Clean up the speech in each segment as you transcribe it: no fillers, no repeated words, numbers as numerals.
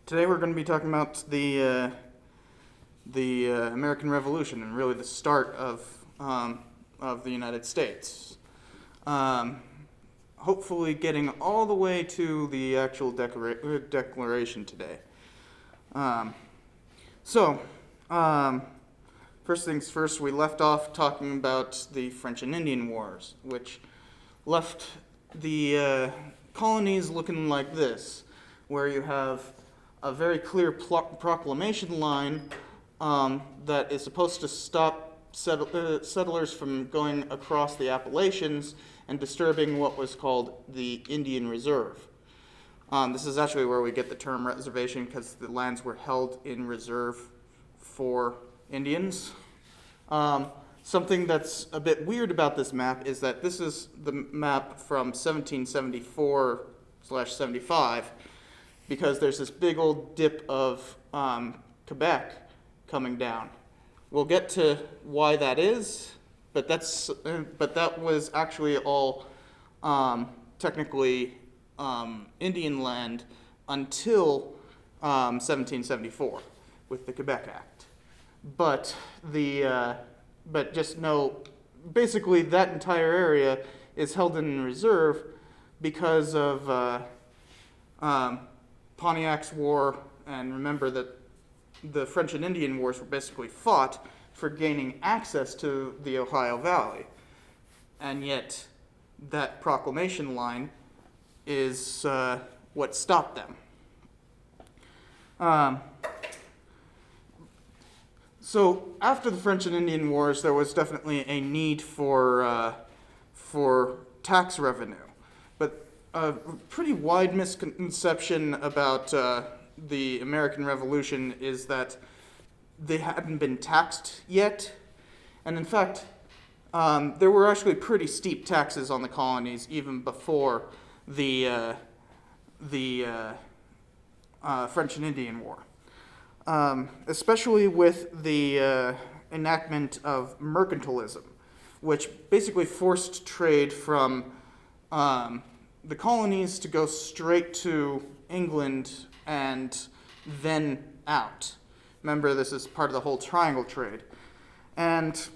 Today we're going to be talking about the American Revolution and really the start of the United States. Hopefully getting all the way to the actual declaration today. First things first, we left off talking about the French and Indian Wars, which left the colonies looking like this, where you have a very clear proclamation line that is supposed to stop settlers from going across the Appalachians and disturbing what was called the Indian Reserve. This is actually where we get the term reservation, because the lands were held in reserve for Indians. Something that's a bit weird about this map is that this is the map from 1774/75, because there's this big old dip of Quebec coming down. We'll get to why that is, but that was actually all technically Indian land until 1774 with the Quebec Act. But just know, basically that entire area is held in reserve because of Pontiac's War, and remember that the French and Indian Wars were basically fought for gaining access to the Ohio Valley. And yet that proclamation line is what stopped them. So after the French and Indian Wars, there was definitely a need for tax revenue. But a pretty wide misconception about the American Revolution is that they hadn't been taxed yet. And in fact, there were actually pretty steep taxes on the colonies even before the French and Indian War. Especially with the enactment of mercantilism, which basically forced trade from the colonies to go straight to England and then out. Remember, this is part of the whole triangle trade. And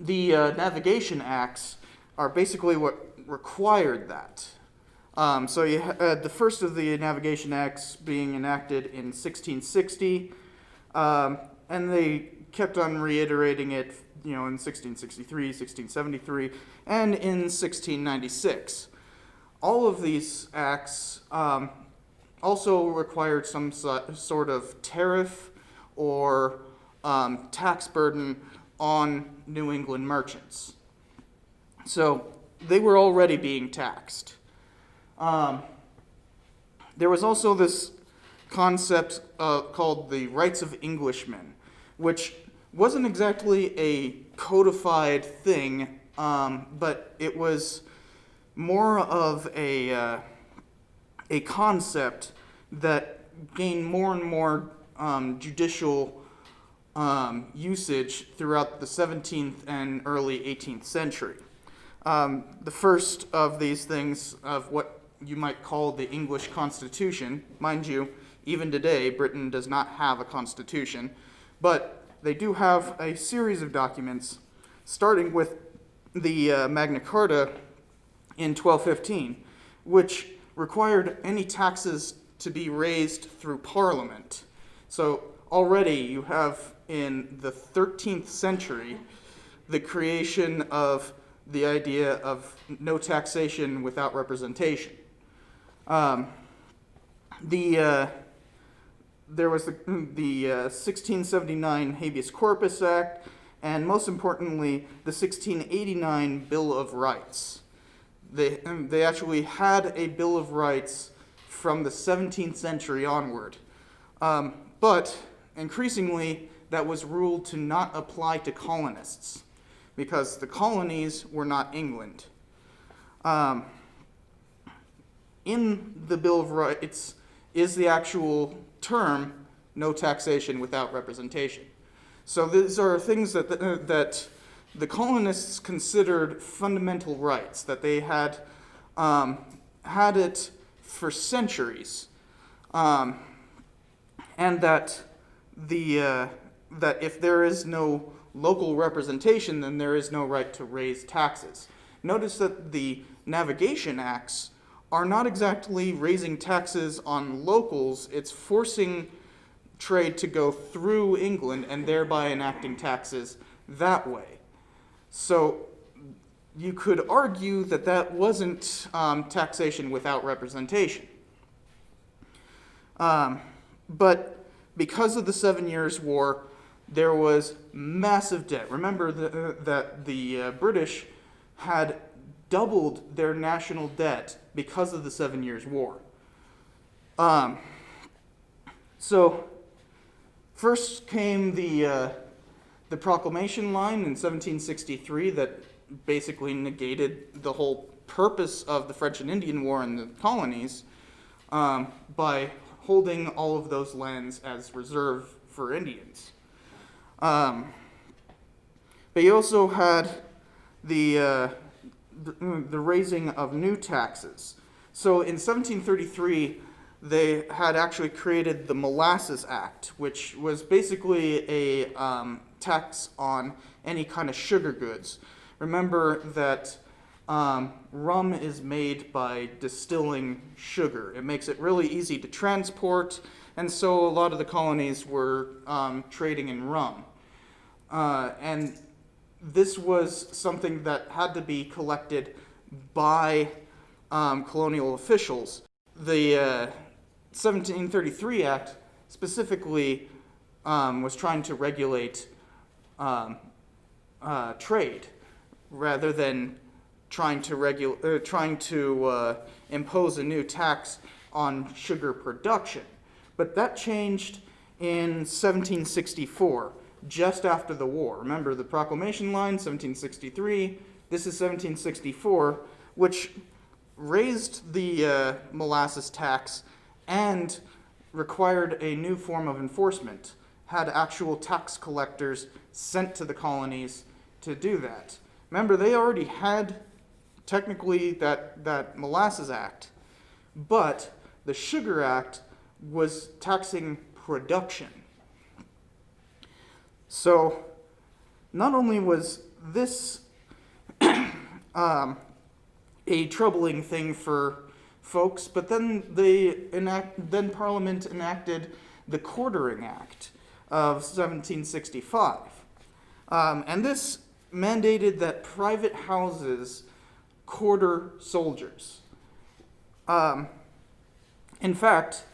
the Navigation Acts are basically what required that. So you had the first of the Navigation Acts being enacted in 1660, and they kept on reiterating it, in 1663, 1673, and in 1696. All of these acts also required some sort of tariff or tax burden on New England merchants. So they were already being taxed. There was also this concept called the Rights of Englishmen, which wasn't exactly a codified thing, but it was more of a concept that gained more and more judicial usage throughout the 17th and early 18th century. The first of these things, of what you might call the English Constitution. Mind you, even today, Britain does not have a constitution, but they do have a series of documents, starting with the Magna Carta in 1215, which required any taxes to be raised through Parliament. So already you have, in the 13th century, the creation of the idea of no taxation without representation. There was the 1679 Habeas Corpus Act, and most importantly, the 1689 Bill of Rights. They actually had a Bill of Rights from the 17th century onward. But increasingly, that was ruled to not apply to colonists, because the colonies were not England. In the Bill of Rights is the actual term, no taxation without representation. So these are things that the colonists considered fundamental rights, that they had had it for centuries. and that that if there is no local representation, then there is no right to raise taxes. Notice that the Navigation Acts are not exactly raising taxes on locals, it's forcing trade to go through England and thereby enacting taxes that way. So you could argue that that wasn't taxation without representation. But because of the 7 Years' War, there was massive debt. Remember that the British had doubled their national debt because of the 7 Years' War. So first came the Proclamation Line in 1763 that basically negated the whole purpose of the French and Indian War in the colonies by holding all of those lands as reserve for Indians. But you also had the raising of new taxes. So in 1733, they had actually created the Molasses Act, which was basically a tax on any kind of sugar goods. Remember that rum is made by distilling sugar. It makes it really easy to transport, and so a lot of the colonies were trading in rum. And this was something that had to be collected by colonial officials. The 1733 Act specifically was trying to regulate trade rather than trying to impose a new tax on sugar production. But that changed in 1764, just after the war. Remember the Proclamation Line, 1763. This is 1764, which raised the molasses tax and required a new form of enforcement, had actual tax collectors sent to the colonies to do that. Remember, they already had technically that Molasses Act, but the Sugar Act was taxing production. So not only was this a troubling thing for folks, but then Parliament enacted the Quartering Act of 1765. And this mandated that private houses quarter soldiers. In fact,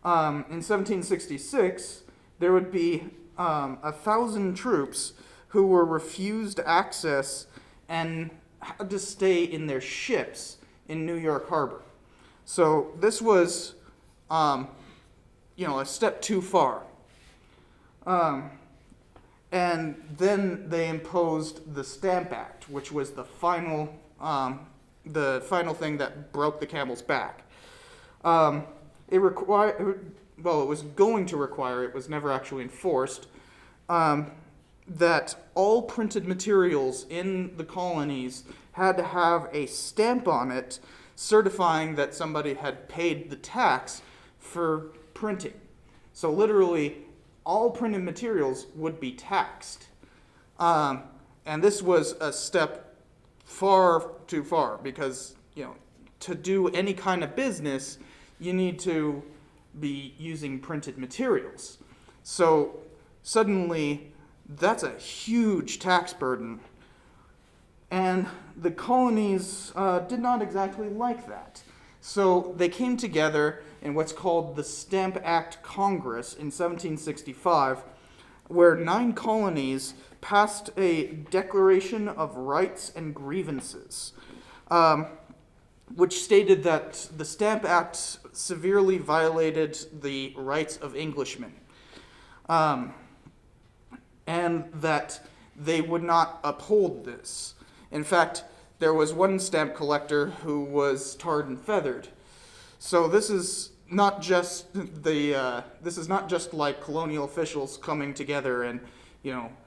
in 1766, there would be 1,000 troops who were refused access and had to stay in their ships in New York Harbor. So this was, a step too far. And then they imposed the Stamp Act, which was the final thing that broke the camel's back. It was going to require, it was never actually enforced, that all printed materials in the colonies had to have a stamp on it certifying that somebody had paid the tax for printing. So literally, all printed materials would be taxed. And this was a step far too far because, to do any kind of business, you need to be using printed materials. So suddenly, that's a huge tax burden. And the colonies did not exactly like that. So they came together in what's called the Stamp Act Congress in 1765, where 9 colonies passed a Declaration of Rights and Grievances, which stated that the Stamp Act severely violated the rights of Englishmen, and that they would not uphold this. In fact, there was one stamp collector who was tarred and feathered. So this is not just like colonial officials coming together and,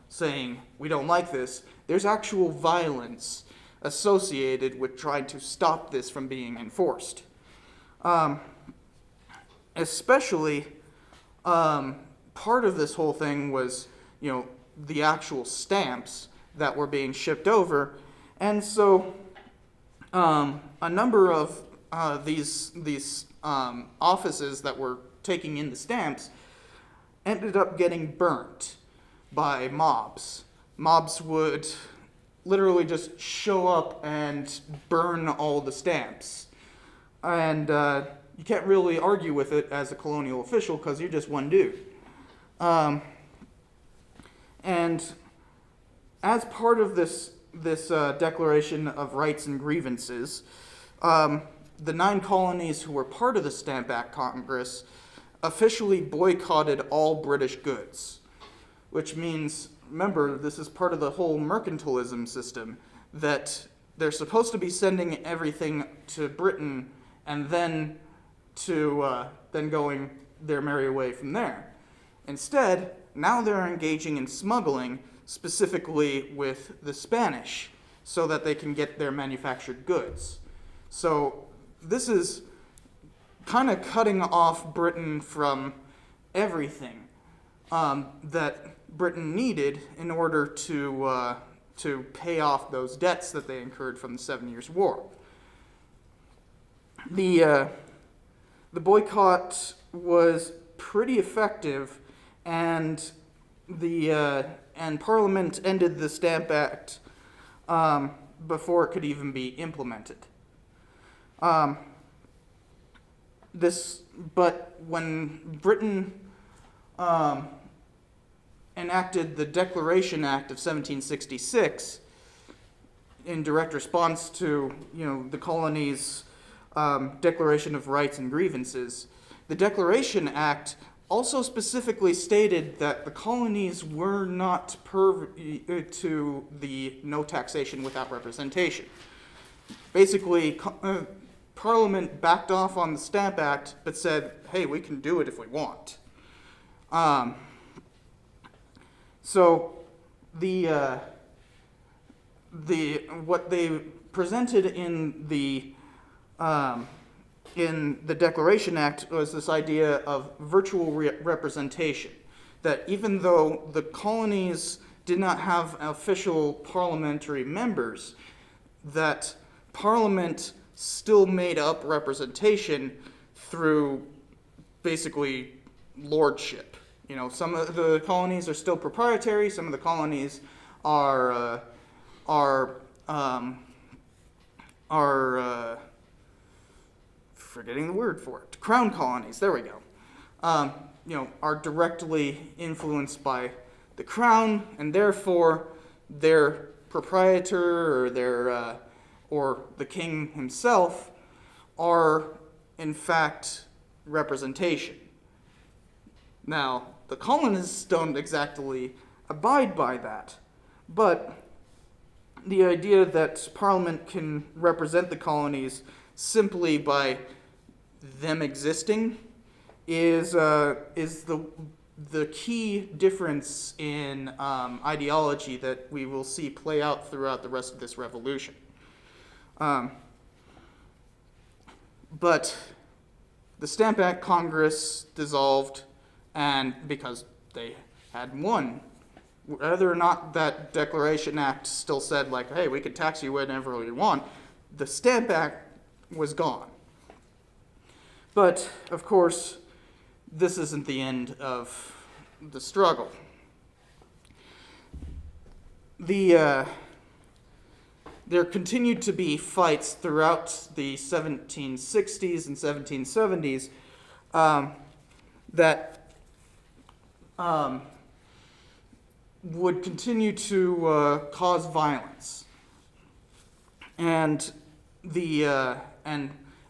saying we don't like this. There's actual violence associated with trying to stop this from being enforced. Especially Part of this whole thing was, the actual stamps that were being shipped over, and so a number of these offices that were taking in the stamps ended up getting burnt by mobs. Mobs would literally just show up and burn all the stamps. And you can't really argue with it as a colonial official because you're just one dude. And as part of this Declaration of Rights and Grievances, the 9 colonies who were part of the Stamp Act Congress officially boycotted all British goods, which means, remember, this is part of the whole mercantilism system, that they're supposed to be sending everything to Britain and then going their merry way from there. Instead, now they're engaging in smuggling, specifically with the Spanish, so that they can get their manufactured goods. So this is kind of cutting off Britain from everything that Britain needed in order to pay off those debts that they incurred from the 7 Years' War. The boycott was pretty effective, and Parliament ended the Stamp Act before it could even be implemented. But when Britain enacted the Declaration Act of 1766 in direct response to the colonies' Declaration of Rights and Grievances, the Declaration Act also specifically stated that the colonies were not to the no taxation without representation. Basically, Parliament backed off on the Stamp Act, but said, hey, we can do it if we want. So what they presented in the Declaration Act was this idea of virtual representation, that even though the colonies did not have official parliamentary members, that Parliament still made up representation through basically lordship. Some of the colonies are still proprietary, some of the colonies are forgetting the word for it, crown colonies, there we go, are directly influenced by the crown, and therefore their proprietor or the king himself are in fact representation. Now, the colonists don't exactly abide by that, but the idea that Parliament can represent the colonies simply by them existing is the key difference in ideology that we will see play out throughout the rest of this revolution. But the Stamp Act Congress dissolved, and because they had won, whether or not that Declaration Act still said, like, hey, we could tax you whenever we want, the Stamp Act was gone. But, of course, this isn't the end of the struggle. There continued to be fights throughout the 1760s and 1770s that would continue to cause violence. And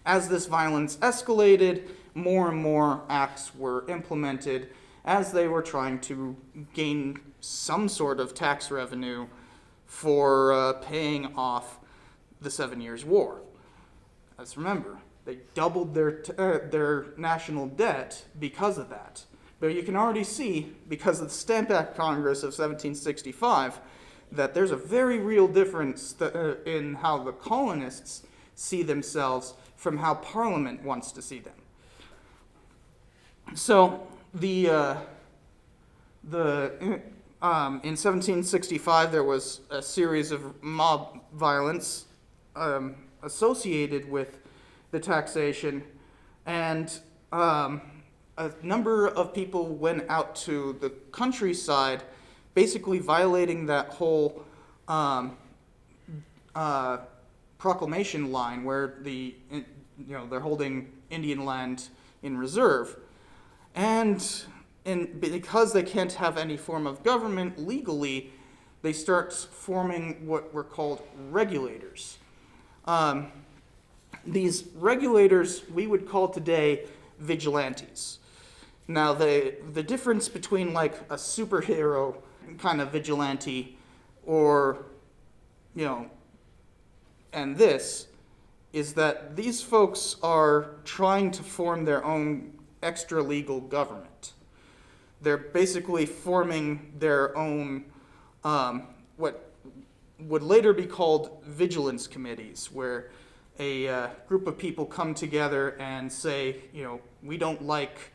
as this violence escalated, more and more acts were implemented as they were trying to gain some sort of tax revenue for paying off the 7 Years' War. Let's remember, they doubled their national debt because of that. But you can already see, because of the Stamp Act Congress of 1765, that there's a very real difference in how the colonists see themselves from how Parliament wants to see them. So the in 1765 there was a series of mob violence associated with the taxation, and a number of people went out to the countryside, basically violating that whole proclamation line where they're holding Indian land in reserve, and because they can't have any form of government legally, they start forming what were called regulators. These regulators we would call today vigilantes. Now, the difference between like a superhero kind of vigilante or, and this is that these folks are trying to form their own extra-legal government. They're basically forming their own, what would later be called vigilance committees, where a group of people come together and say, we don't like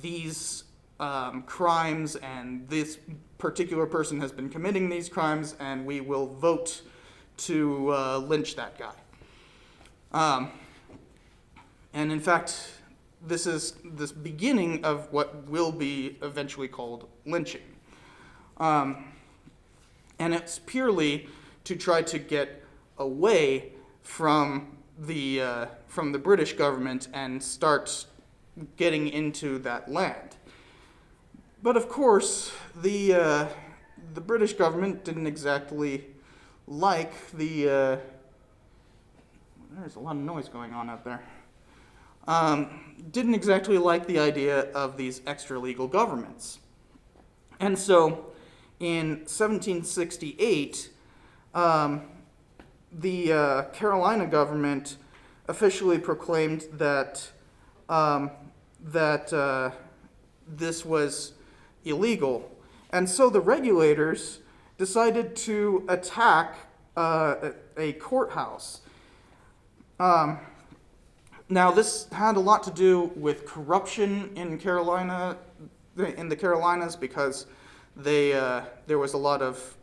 these crimes, and this particular person has been committing these crimes, and we will vote to lynch that guy. And in fact, this is the beginning of what will be eventually called lynching. And it's purely to try to get away from the British government and start getting into that land. But of course, the British government didn't exactly like the... there's a lot of noise going on out there. Didn't exactly like the idea of these extra-legal governments. And so, in 1768, the Carolina government officially proclaimed that this was illegal. And so the regulators decided to attack a courthouse. Now, this had a lot to do with corruption in the Carolinas, because there was a lot of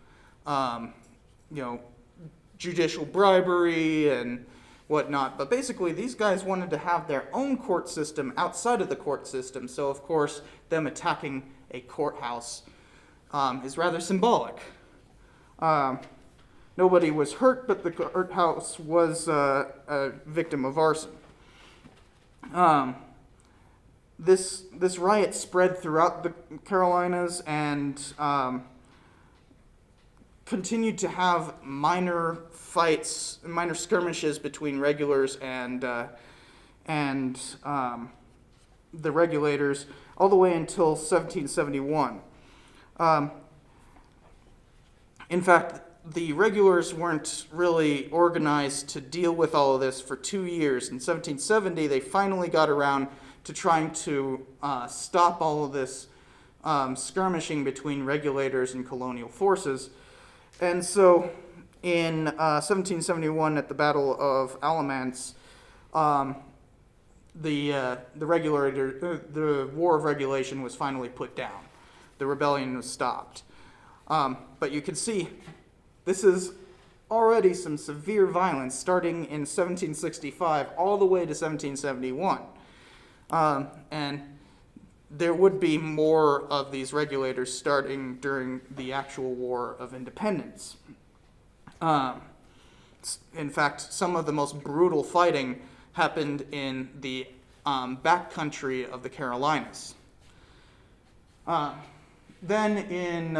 judicial bribery and whatnot. But basically, these guys wanted to have their own court system outside of the court system. So, of course, them attacking a courthouse is rather symbolic. Nobody was hurt, but the courthouse was a victim of arson. This riot spread throughout the Carolinas and continued to have minor fights, minor skirmishes between regulars and the regulators all the way until 1771. In fact, the regulars weren't really organized to deal with all of this for 2 years. In 1770, they finally got around to trying to stop all of this skirmishing between regulators and colonial forces. And so in 1771, at the Battle of Alamance, the War of Regulation was finally put down. The rebellion was stopped. But you can see this is already some severe violence starting in 1765 all the way to 1771. And there would be more of these regulators starting during the actual War of Independence. In fact, some of the most brutal fighting happened in the backcountry of the Carolinas. Then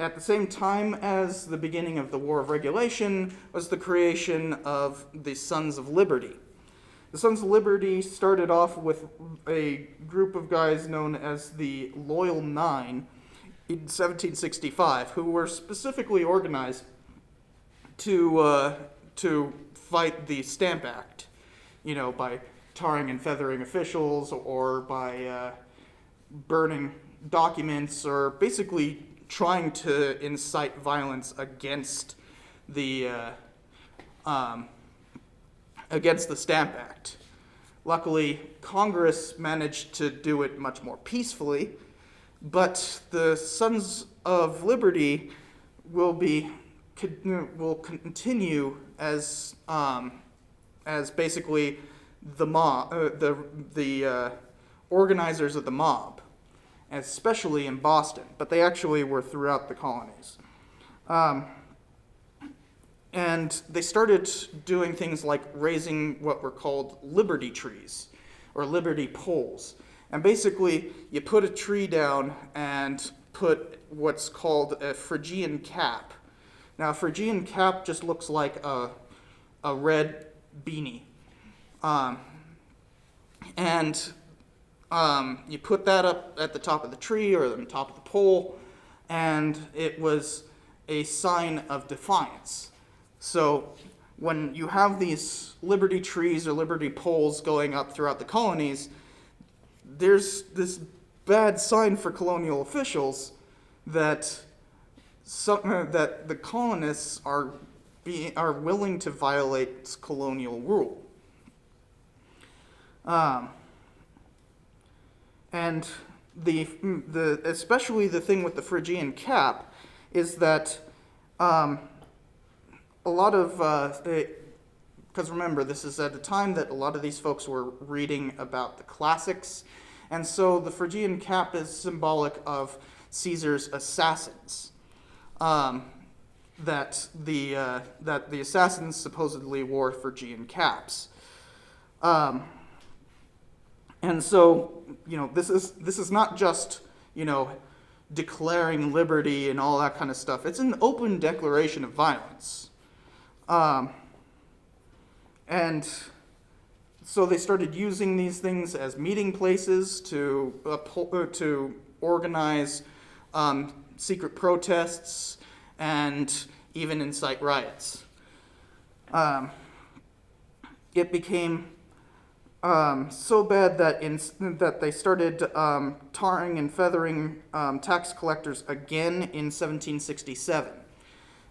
at the same time as the beginning of the War of Regulation was the creation of the Sons of Liberty. The Sons of Liberty started off with a group of guys known as the Loyal Nine in 1765, who were specifically organized to fight the Stamp Act, by tarring and feathering officials or by burning documents, or basically trying to incite violence against the Stamp Act. Luckily, Congress managed to do it much more peacefully, but the Sons of Liberty will continue as basically the mob, the organizers of the mob, especially in Boston, but they actually were throughout the colonies. And they started doing things like raising what were called liberty trees or liberty poles. And basically, you put a tree down and put what's called a Phrygian cap. Now, a Phrygian cap just looks like a red beanie. You put that up at the top of the tree or on the top of the pole, and it was a sign of defiance. So when you have these liberty trees or liberty poles going up throughout the colonies, there's this bad sign for colonial officials that the colonists are willing to violate colonial rule. And especially the thing with the Phrygian cap is that a lot of, because remember, this is at a time that a lot of these folks were reading about the classics, and so the Phrygian cap is symbolic of Caesar's assassins. That the assassins supposedly wore Phrygian caps. And so, this is not just, declaring liberty and all that kind of stuff. It's an open declaration of violence. And so they started using these things as meeting places to organize secret protests and even incite riots. It became so bad that they started tarring and feathering tax collectors again in 1767.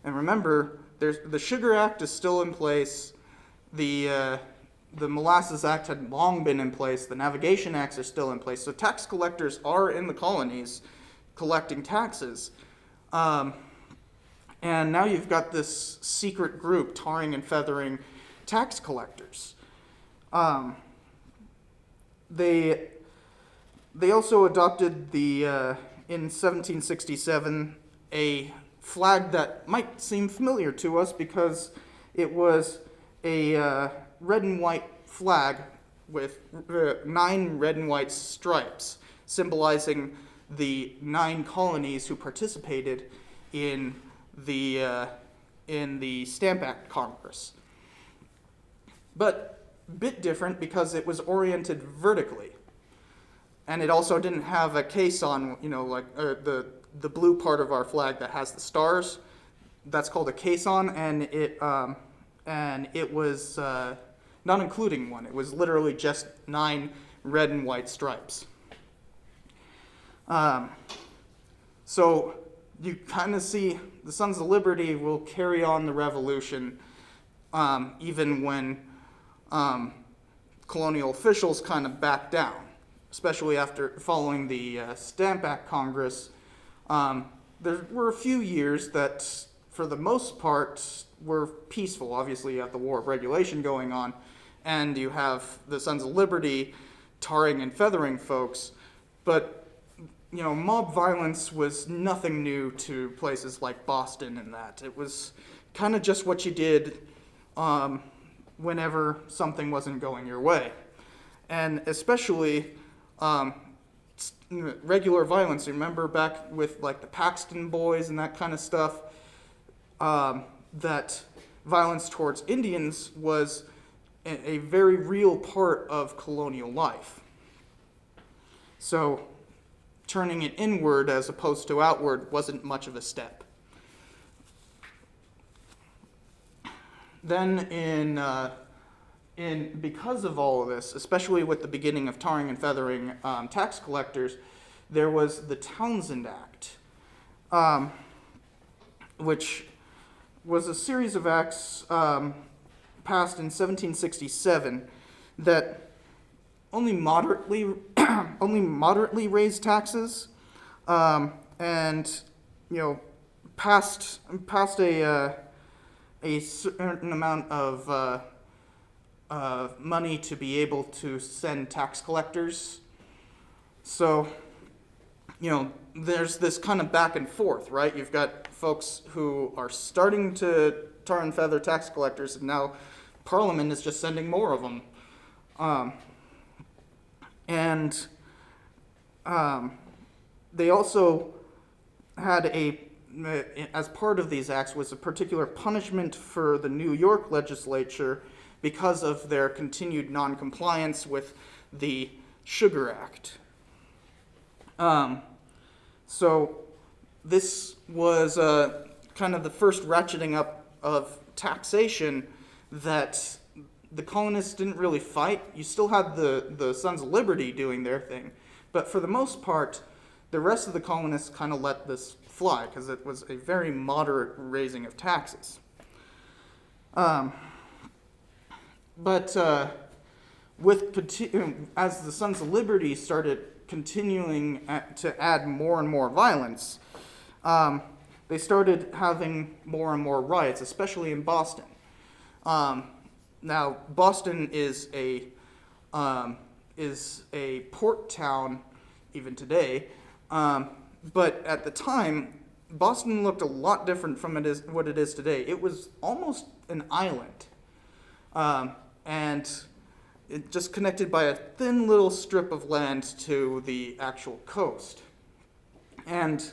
And remember, the Sugar Act is still in place. The Molasses Act had long been in place. The Navigation Acts are still in place. So tax collectors are in the colonies collecting taxes. And now you've got this secret group tarring and feathering tax collectors. They also adopted in 1767 a flag that might seem familiar to us because it was a red and white flag with 9 red and white stripes, symbolizing the 9 colonies who participated in the Stamp Act Congress. But a bit different because it was oriented vertically. And it also didn't have a caisson, the blue part of our flag that has the stars. That's called a caisson, and it was not including one. It was literally just 9 red and white stripes. So you kind of see the Sons of Liberty will carry on the revolution even when colonial officials kind of back down, especially after following the Stamp Act Congress. There were a few years that, for the most part, were peaceful. Obviously, you have the War of Regulation going on, and you have the Sons of Liberty tarring and feathering folks. But, mob violence was nothing new to places like Boston and that. It was kind of just what you did whenever something wasn't going your way. And especially regular violence. Remember back with like the Paxton Boys and that kind of stuff, that violence towards Indians was a very real part of colonial life. So turning it inward as opposed to outward wasn't much of a step. Then because of all of this, especially with the beginning of tarring and feathering tax collectors, there was the Townshend Act, which was a series of acts passed in 1767 that only moderately only moderately raised taxes, and passed a certain amount of money to be able to send tax collectors. So, there's this kind of back and forth, right? You've got folks who are starting to tar and feather tax collectors, and now Parliament is just sending more of them. And they also had as part of these acts was a particular punishment for the New York legislature because of their continued non-compliance with the Sugar Act. So this was kind of the first ratcheting up of taxation that the colonists didn't really fight. You still had the Sons of Liberty doing their thing, but for the most part, the rest of the colonists kind of let this fly because it was a very moderate raising of taxes. But as the Sons of Liberty started continuing to add more and more violence, they started having more and more riots, especially in Boston. Now, Boston is a port town even today, but at the time, Boston looked a lot different from what it is today. It was almost an island, and it just connected by a thin little strip of land to the actual coast. And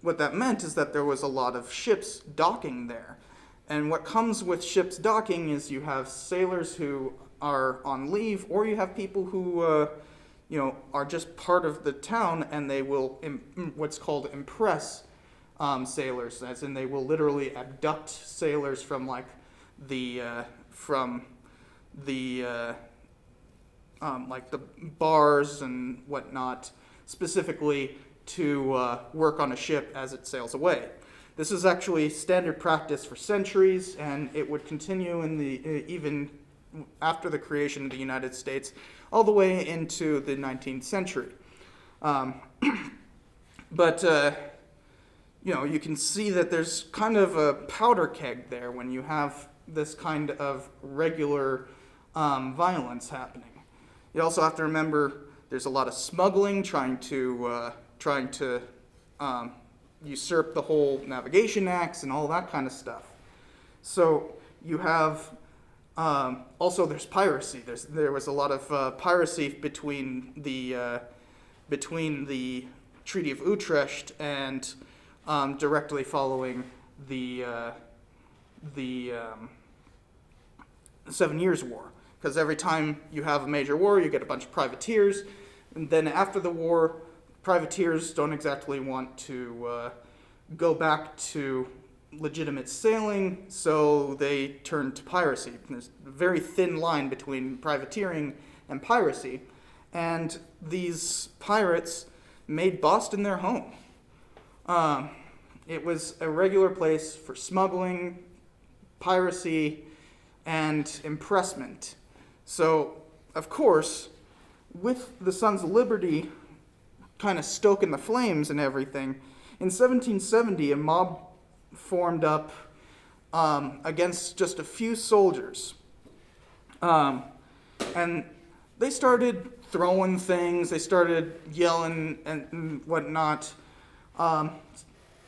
what that meant is that there was a lot of ships docking there. And what comes with ships docking is you have sailors who are on leave, or you have people who, are just part of the town, and they will what's called impress sailors, as in they will literally abduct sailors from the bars and whatnot, specifically to work on a ship as it sails away. This is actually standard practice for centuries, and it would continue even after the creation of the United States, all the way into the 19th century. But you can see that there's kind of a powder keg there when you have this kind of regular violence happening. You also have to remember there's a lot of smuggling, trying to usurp the whole Navigation Acts and all that kind of stuff. So you have also there's piracy. There was a lot of piracy between the Treaty of Utrecht and directly following the 7 Years' War. Because every time you have a major war, you get a bunch of privateers, and then after the war, privateers don't exactly want to go back to legitimate sailing, so they turn to piracy. There's a very thin line between privateering and piracy, and these pirates made Boston their home. It was a regular place for smuggling, piracy, and impressment. So, of course, with the Sons of Liberty kind of stoking the flames and everything, in 1770 a mob formed up against just a few soldiers. And they started throwing things, they started yelling and whatnot.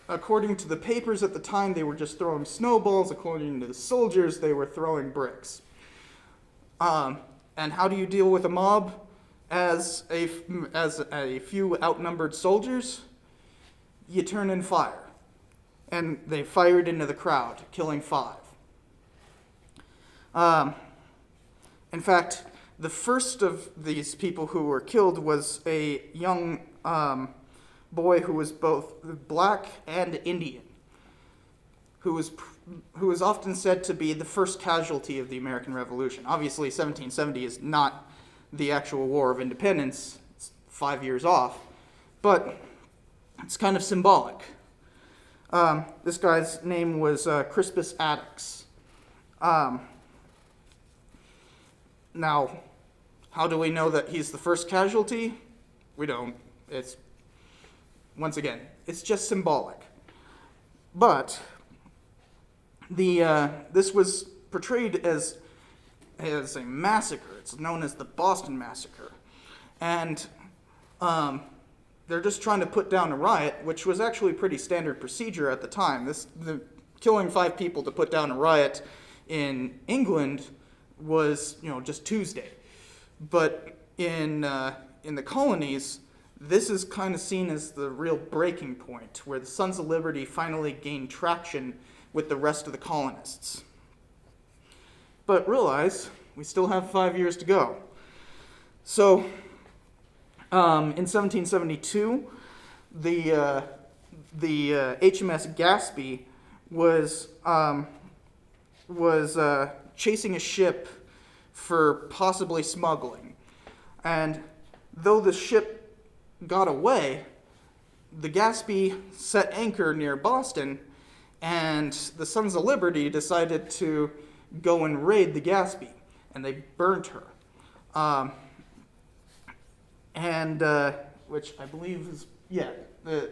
According to the papers at the time, they were just throwing snowballs. According to the soldiers, they were throwing bricks. And how do you deal with a mob as a few outnumbered soldiers? You turn in fire. And they fired into the crowd, killing 5. In fact, the first of these people who were killed was a young boy who was both black and Indian, who was often said to be the first casualty of the American Revolution. Obviously, 1770 is not the actual War of Independence. It's 5 years off, but it's kind of symbolic. This guy's name was Crispus Attucks. Now, How do we know that he's the first casualty? We don't. Once again, it's just symbolic. But this was portrayed as a massacre. It's known as the Boston Massacre. And they're just trying to put down a riot, which was actually pretty standard procedure at the time. The killing 5 people to put down a riot in England was, just Tuesday. But in the colonies, this is kind of seen as the real breaking point, where the Sons of Liberty finally gained traction with the rest of the colonists. But realize, we still have 5 years to go. So, in 1772, the HMS Gaspee was chasing a ship for possibly smuggling. And though the ship got away, the Gaspee set anchor near Boston, and the Sons of Liberty decided to go and raid the Gaspee, and they burnt her. Which I believe is,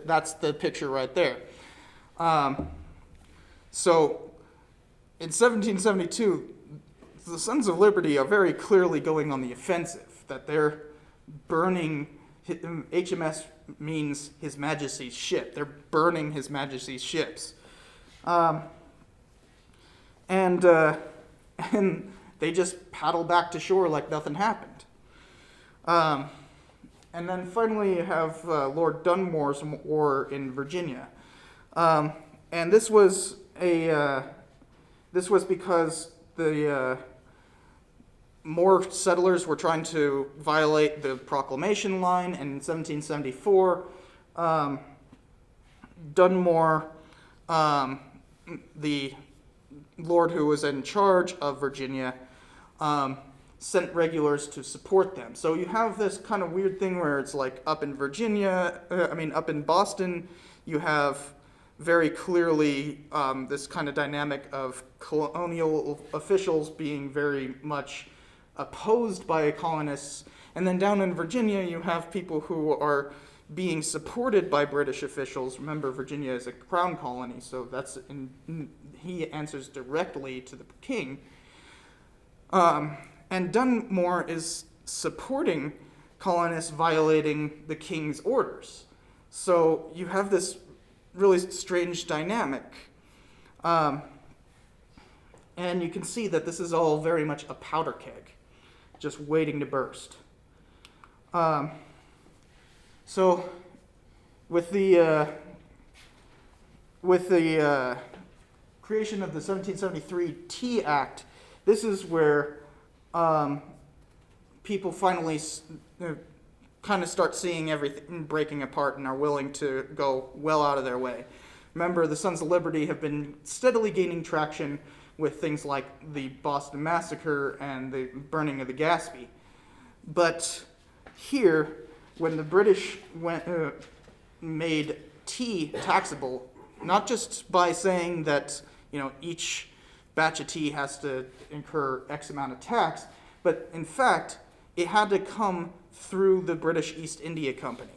that's the picture right there. So, in 1772, the Sons of Liberty are very clearly going on the offensive, that they're burning, HMS means His Majesty's ship. They're burning His Majesty's ships. And they just paddle back to shore like nothing happened. And then finally you have Lord Dunmore's war in Virginia. And this was because the more settlers were trying to violate the proclamation line, and in 1774, Dunmore, the lord who was in charge of Virginia, sent regulars to support them. So you have this kind of weird thing where it's like up in up in Boston, you have very clearly this kind of dynamic of colonial officials being very much opposed by colonists. And then down in Virginia, you have people who are being supported by British officials. Remember, Virginia is a crown colony, so he answers directly to the king. And Dunmore is supporting colonists violating the king's orders. So you have this really strange dynamic. And you can see that this is all very much a powder keg, just waiting to burst. So with the creation of the 1773 Tea Act, this is where people finally kind of start seeing everything breaking apart and are willing to go well out of their way. Remember, the Sons of Liberty have been steadily gaining traction with things like the Boston Massacre and the burning of the Gaspee. But here, when the British made tea taxable, not just by saying that each batch of tea has to incur X amount of tax, but in fact, it had to come through the British East India Company.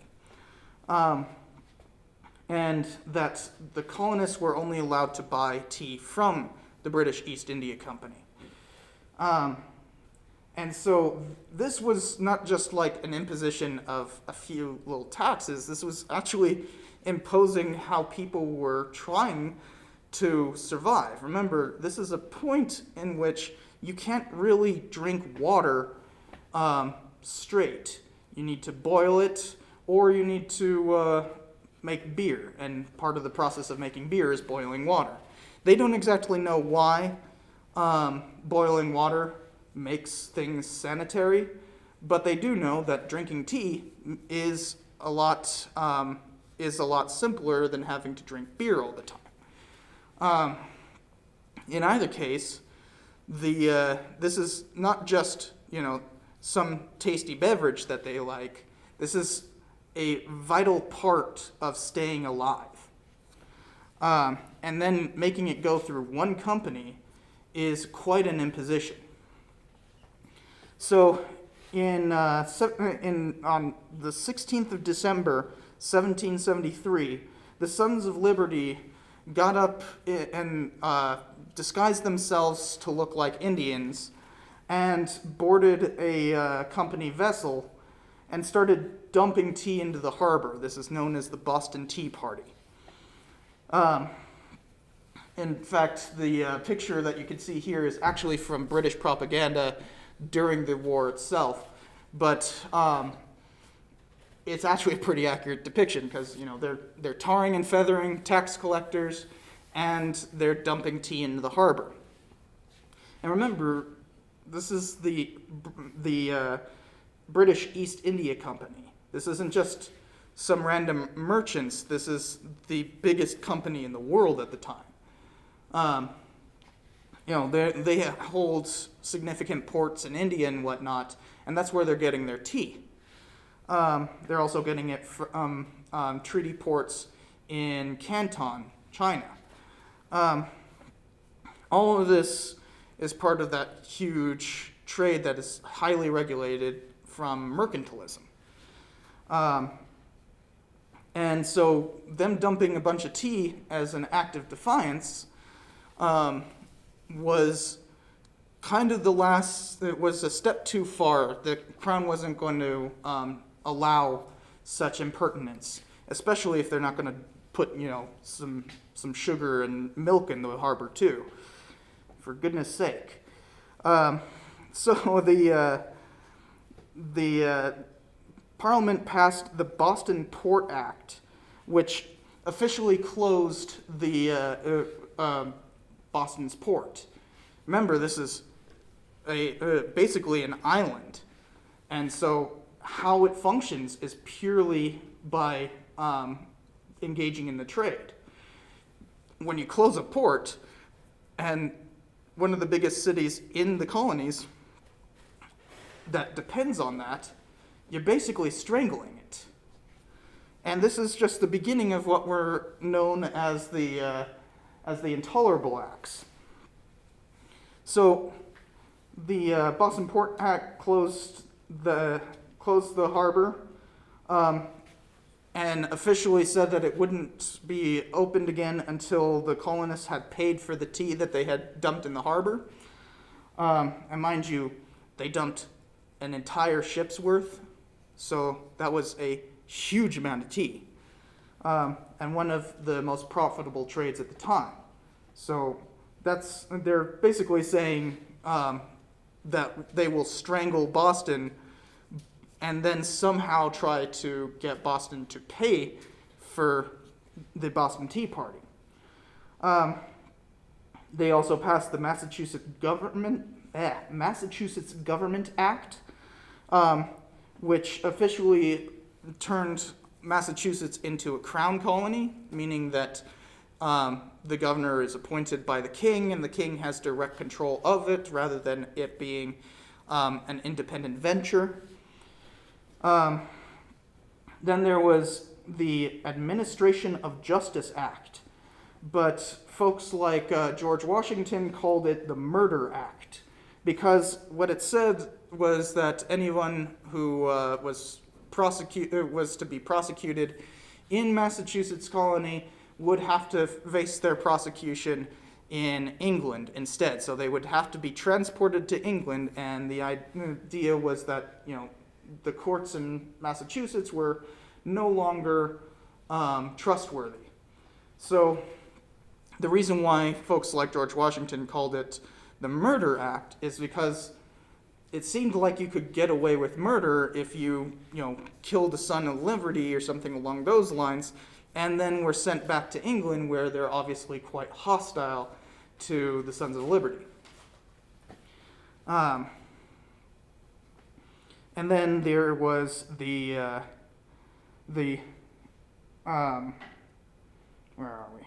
And that the colonists were only allowed to buy tea from the British East India Company. And so this was not just like an imposition of a few little taxes. This was actually imposing how people were trying to survive. Remember, this is a point in which you can't really drink water straight. You need to boil it, or you need to make beer. And part of the process of making beer is boiling water. They don't exactly know why boiling water makes things sanitary, but they do know that drinking tea is a lot simpler than having to drink beer all the time. In either case, this is not just some tasty beverage that they like. This is a vital part of staying alive. And then making it go through one company is quite an imposition. So on the 16th of December, 1773, the Sons of Liberty got up and disguised themselves to look like Indians and boarded a company vessel and started dumping tea into the harbor. This is known as the Boston Tea Party. In fact, the picture that you can see here is actually from British propaganda during the war itself, but it's actually a pretty accurate depiction because they're tarring and feathering tax collectors, and they're dumping tea into the harbor. And remember, this is the British East India Company. This isn't just some random merchants. This is the biggest company in the world at the time. They hold significant ports in India and whatnot, and that's where they're getting their tea. They're also getting it from treaty ports in Canton, China. All of this is part of that huge trade that is highly regulated from mercantilism. And so them dumping a bunch of tea as an act of defiance was kind of it was a step too far. The Crown wasn't going to allow such impertinence, especially if they're not going to put, some sugar and milk in the harbor too, for goodness sake. So the Parliament passed the Boston Port Act, which officially closed the Boston's port. Remember, this is basically an island, and so how it functions is purely by engaging in the trade. When you close a port, and one of the biggest cities in the colonies that depends on that, you're basically strangling it. And this is just the beginning of what were known as the Intolerable Acts. So the Boston Port Act closed the harbor and officially said that it wouldn't be opened again until the colonists had paid for the tea that they had dumped in the harbor. And mind you, they dumped an entire ship's worth, so that was a huge amount of tea, and one of the most profitable trades at the time. So they're basically saying that they will strangle Boston and then somehow try to get Boston to pay for the Boston Tea Party. They also passed the Massachusetts Government Act, which officially turned Massachusetts into a crown colony, meaning that the governor is appointed by the king, and the king has direct control of it rather than it being an independent venture. Then there was the Administration of Justice Act, but folks like George Washington called it the Murder Act, because what it said was that anyone who was to be prosecuted in Massachusetts colony would have to face their prosecution in England instead. So they would have to be transported to England, and the idea was that the courts in Massachusetts were no longer trustworthy. So the reason why folks like George Washington called it the Murder Act is because it seemed like you could get away with murder if you killed a Son of Liberty or something along those lines, and then were sent back to England, where they're obviously quite hostile to the Sons of Liberty. And then there was where are we?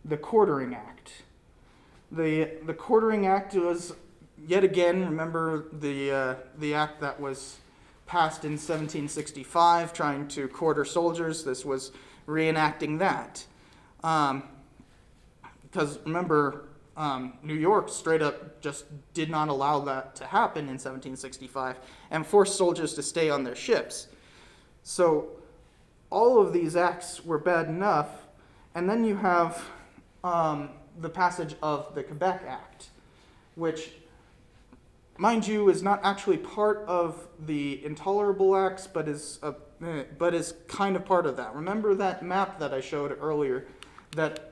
The Quartering Act. The Quartering Act was, yet again, remember the act that was passed in 1765, trying to quarter soldiers. This was reenacting that. Because remember, New York straight up just did not allow that to happen in 1765 and forced soldiers to stay on their ships. So all of these acts were bad enough, and then you have the passage of the Quebec Act, which, mind you, is not actually part of the Intolerable Acts, but is kind of part of that. Remember that map that I showed earlier that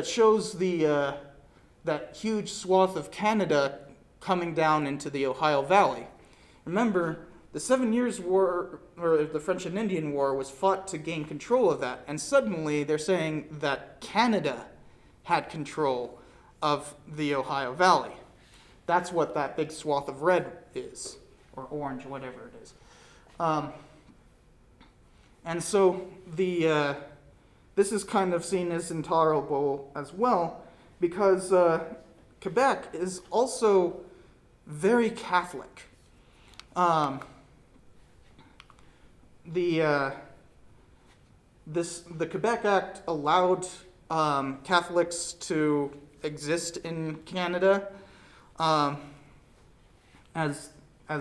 shows that huge swath of Canada coming down into the Ohio Valley. Remember, the 7 Years' War, or the French and Indian War, was fought to gain control of that, and suddenly they're saying that Canada had control of the Ohio Valley. That's what that big swath of red is, or orange, whatever it is. And so this is kind of seen as intolerable as well, because Quebec is also very Catholic. The Quebec Act allowed Catholics to exist in Canada, as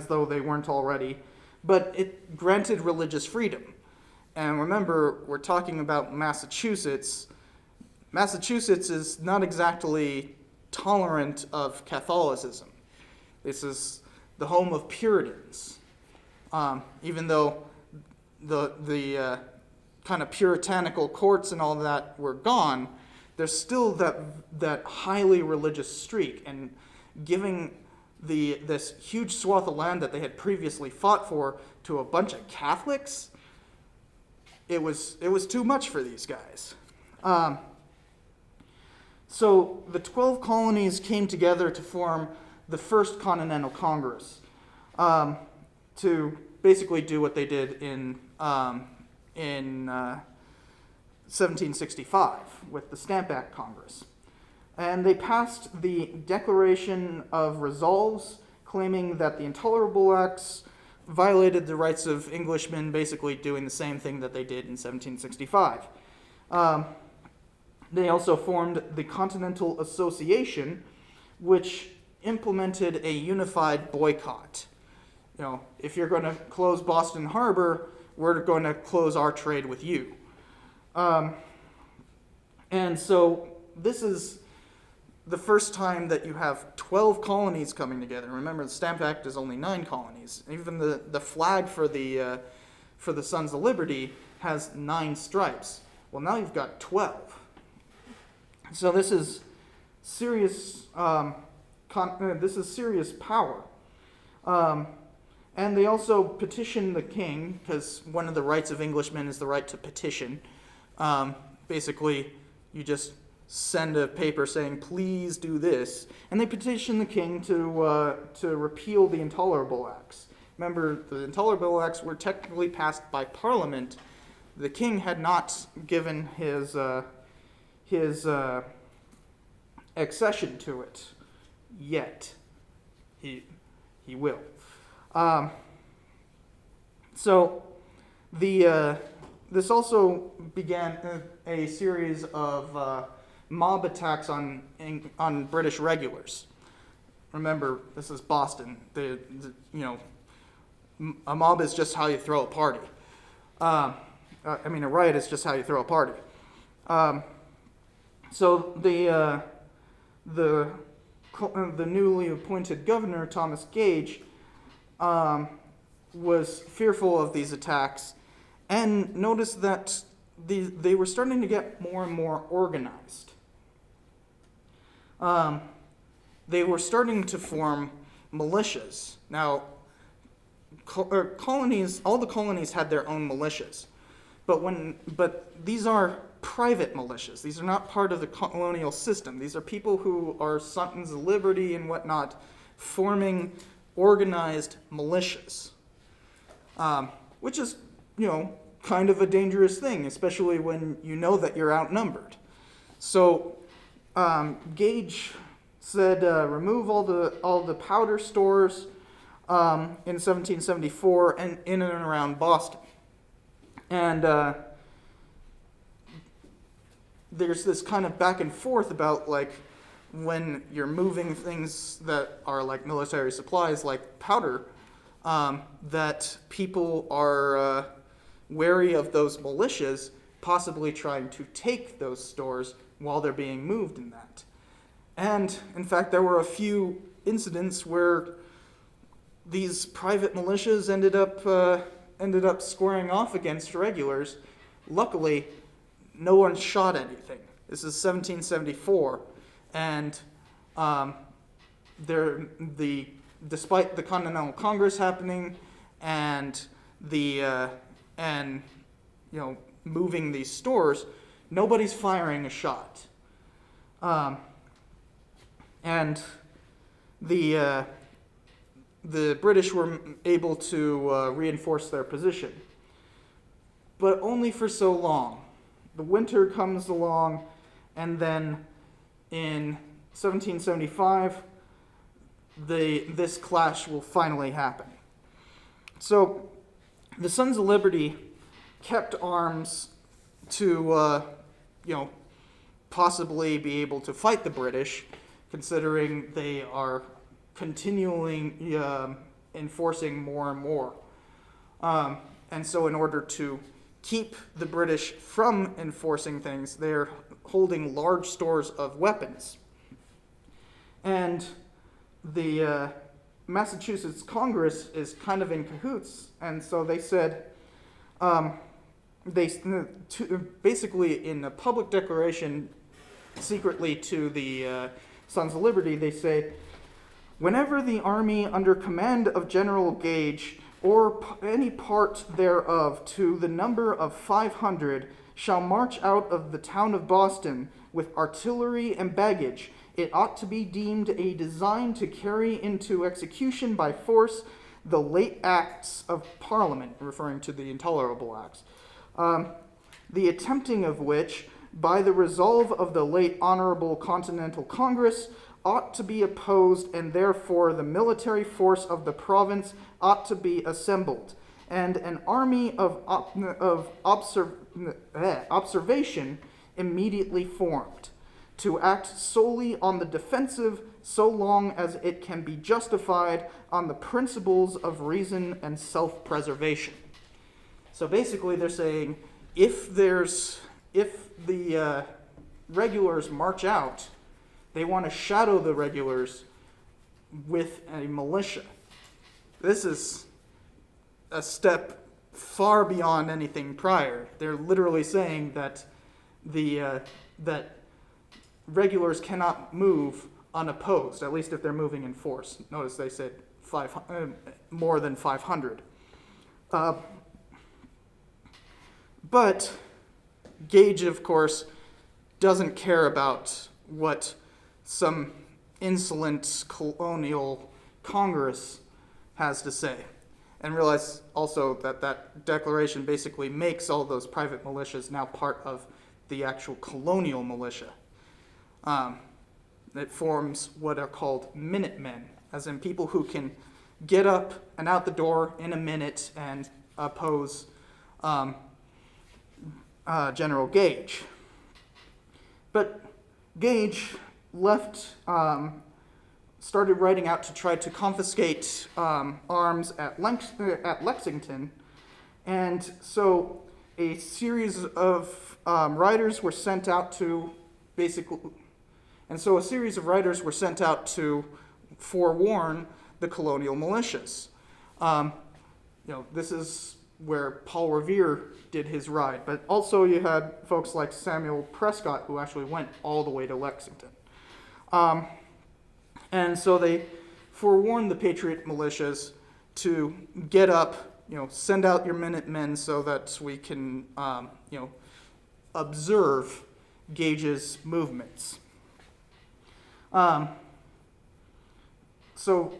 though they weren't already, but it granted religious freedom. And remember, we're talking about Massachusetts. Massachusetts is not exactly tolerant of Catholicism. This is the home of Puritans. Even though the kind of puritanical courts and all that were gone, there's still that highly religious streak, and giving this huge swath of land that they had previously fought for to a bunch of Catholics, it was too much for these guys. So the 12 colonies came together to form the First Continental Congress, to basically do what they did in 1765 with the Stamp Act Congress. And they passed the Declaration of Resolves, claiming that the Intolerable Acts violated the rights of Englishmen, basically doing the same thing that they did in 1765. They also formed the Continental Association, which implemented a unified boycott. You know, if you're going to close Boston Harbor, we're going to close our trade with you. And so this is the first time that you have 12 colonies coming together. Remember, the Stamp Act is only 9 colonies. Even the flag for the Sons of Liberty has 9 stripes. Well, now you've got 12. So this is serious. This is serious power. And they also petitioned the king, because one of the rights of Englishmen is the right to petition. Basically, you just send a paper saying, please do this. And they petitioned the king to repeal the Intolerable Acts. Remember, the Intolerable Acts were technically passed by Parliament. The king had not given his accession to it yet. He will. So this also began a series of mob attacks on British regulars. Remember, this is Boston. A mob is just how you throw a party. A riot is just how you throw a party. So the newly appointed governor, Thomas Gage, was fearful of these attacks and noticed that they were starting to get more and more organized. They were starting to form militias. Now, colonies, all the colonies had their own militias, but these are private militias. These are not part of the colonial system. These are people who are Sons of Liberty and whatnot, forming organized militias, which is, kind of a dangerous thing, especially when you know that you're outnumbered. So Gage said, remove all the powder stores in 1774 and in and around Boston. And there's this kind of back and forth about, when you're moving things that are like military supplies, like powder, that people are wary of those militias possibly trying to take those stores while they're being moved in that. And in fact, there were a few incidents where these private militias ended up squaring off against regulars. Luckily, no one shot anything. This is 1774, and despite the Continental Congress happening and moving these stores, nobody's firing a shot. And the British were able to reinforce their position, but only for so long. The winter comes along, and then in 1775, this clash will finally happen. So the Sons of Liberty kept arms to, possibly be able to fight the British, considering they are continually enforcing more and more. And so in order to keep the British from enforcing things, they're holding large stores of weapons. And the Massachusetts Congress is kind of in cahoots, and so they said, basically in a public declaration secretly to the Sons of Liberty, they say, whenever the army under command of General Gage or any part thereof to the number of 500 shall march out of the town of Boston with artillery and baggage, it ought to be deemed a design to carry into execution by force the late acts of Parliament, referring to the intolerable acts, the attempting of which, by the resolve of the late Honorable Continental Congress, ought to be opposed, and therefore the military force of the province ought to be assembled, and an army of observation immediately formed, to act solely on the defensive so long as it can be justified on the principles of reason and self-preservation. So basically they're saying, if the regulars march out, they want to shadow the regulars with a militia. This is a step far beyond anything prior. They're literally saying that that regulars cannot move unopposed, at least if they're moving in force. Notice they said more than 500. But Gage, of course, doesn't care about what some insolent colonial Congress has to say, and realize also that that declaration basically makes all those private militias now part of the actual colonial militia. It forms what are called Minutemen, as in people who can get up and out the door in a minute and oppose General Gage. But Gage started writing out to try to confiscate arms at Lexington, and so a series of riders were sent out to forewarn the colonial militias. This is where Paul Revere did his ride, but also you had folks like Samuel Prescott who actually went all the way to Lexington. And so they forewarned the Patriot militias to get up, send out your Minutemen so that we can, observe Gage's movements. So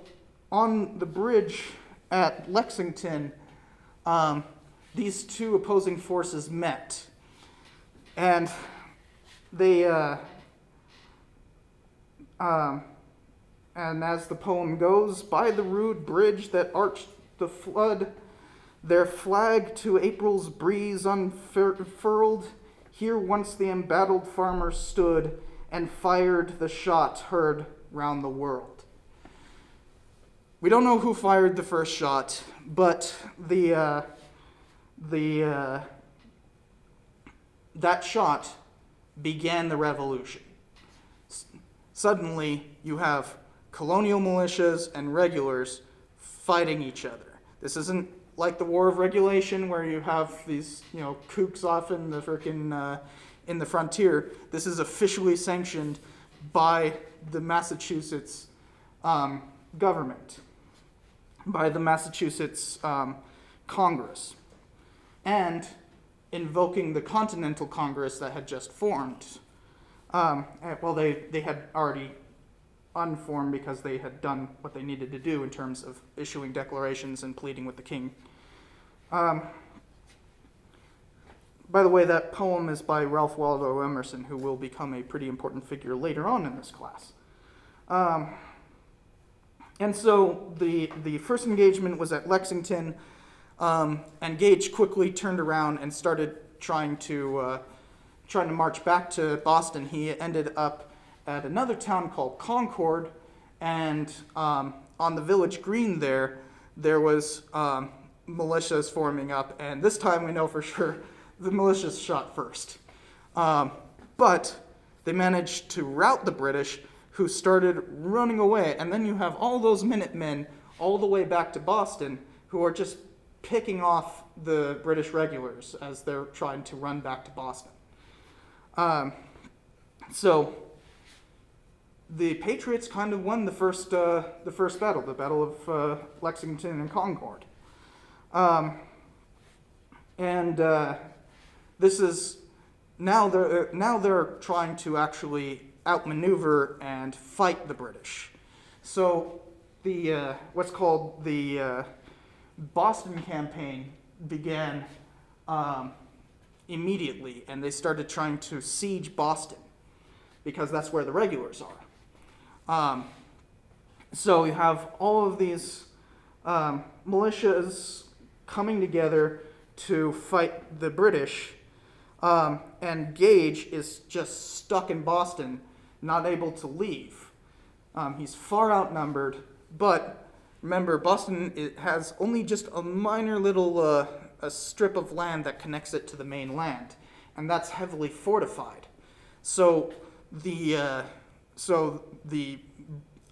on the bridge at Lexington, these two opposing forces met, and they, and as the poem goes, by the rude bridge that arched the flood, their flag to April's breeze unfurled, here once the embattled farmer stood, and fired the shot heard round the world. We don't know who fired the first shot, but that shot began the revolution. Suddenly, you have colonial militias and regulars fighting each other. This isn't like the War of Regulation, where you have these, kooks off in the in the frontier. This is officially sanctioned by the Massachusetts government, by the Massachusetts Congress, and invoking the Continental Congress that had just formed. They had already unformed because they had done what they needed to do in terms of issuing declarations and pleading with the king. By the way, that poem is by Ralph Waldo Emerson, who will become a pretty important figure later on in this class. And so the first engagement was at Lexington, and Gage quickly turned around and started trying to march back to Boston. He ended up at another town called Concord, and on the village green there was militias forming up, and this time we know for sure the militias shot first. But they managed to rout the British, who started running away, and then you have all those Minutemen all the way back to Boston who are just picking off the British regulars as they're trying to run back to Boston. So the Patriots kind of won the first battle, the Battle of Lexington and Concord. This is now they're trying to actually outmaneuver and fight the British. So the what's called the Boston campaign began immediately, and they started trying to siege Boston because that's where the regulars are. So you have all of these militias coming together to fight the British, and Gage is just stuck in Boston, not able to leave. He's far outnumbered, but remember, Boston, it has only just a minor little a strip of land that connects it to the main land, and that's heavily fortified. So the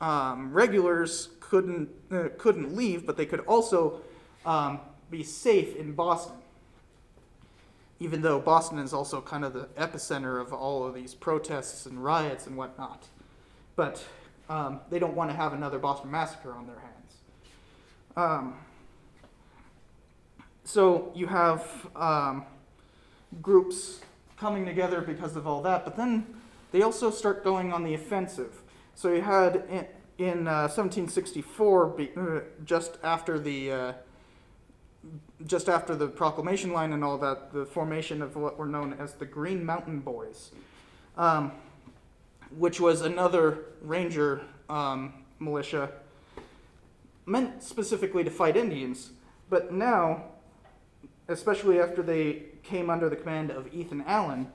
regulars couldn't leave, but they could also be safe in Boston, even though Boston is also kind of the epicenter of all of these protests and riots and whatnot. But they don't want to have another Boston Massacre on their hands. So you have groups coming together because of all that, but then they also start going on the offensive. So you had in 1764, just after the Proclamation Line and all that, the formation of what were known as the Green Mountain Boys, which was another ranger militia meant specifically to fight Indians, but now, especially after they came under the command of Ethan Allen,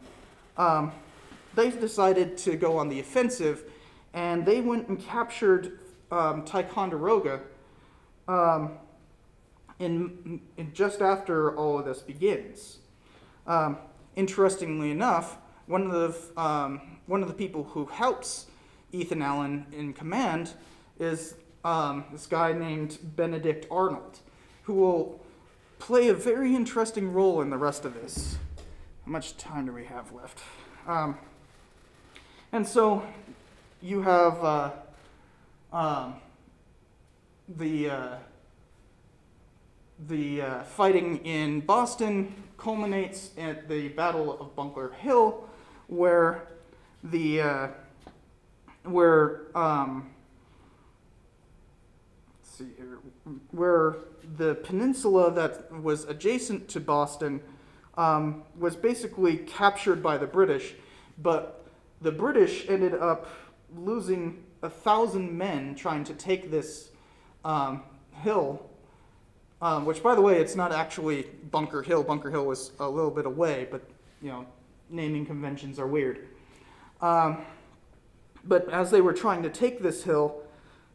they decided to go on the offensive, and they went and captured Ticonderoga in just after all of this begins. Interestingly enough, one of the people who helps Ethan Allen in command is this guy named Benedict Arnold, who will play a very interesting role in the rest of this. How much time do we have left? And so you have the fighting in Boston culminates at the Battle of Bunker Hill, where the peninsula that was adjacent to Boston was basically captured by the British, but the British ended up losing 1,000 men trying to take this hill, which, by the way, it's not actually Bunker Hill. Bunker Hill was a little bit away, but naming conventions are weird. But as they were trying to take this hill,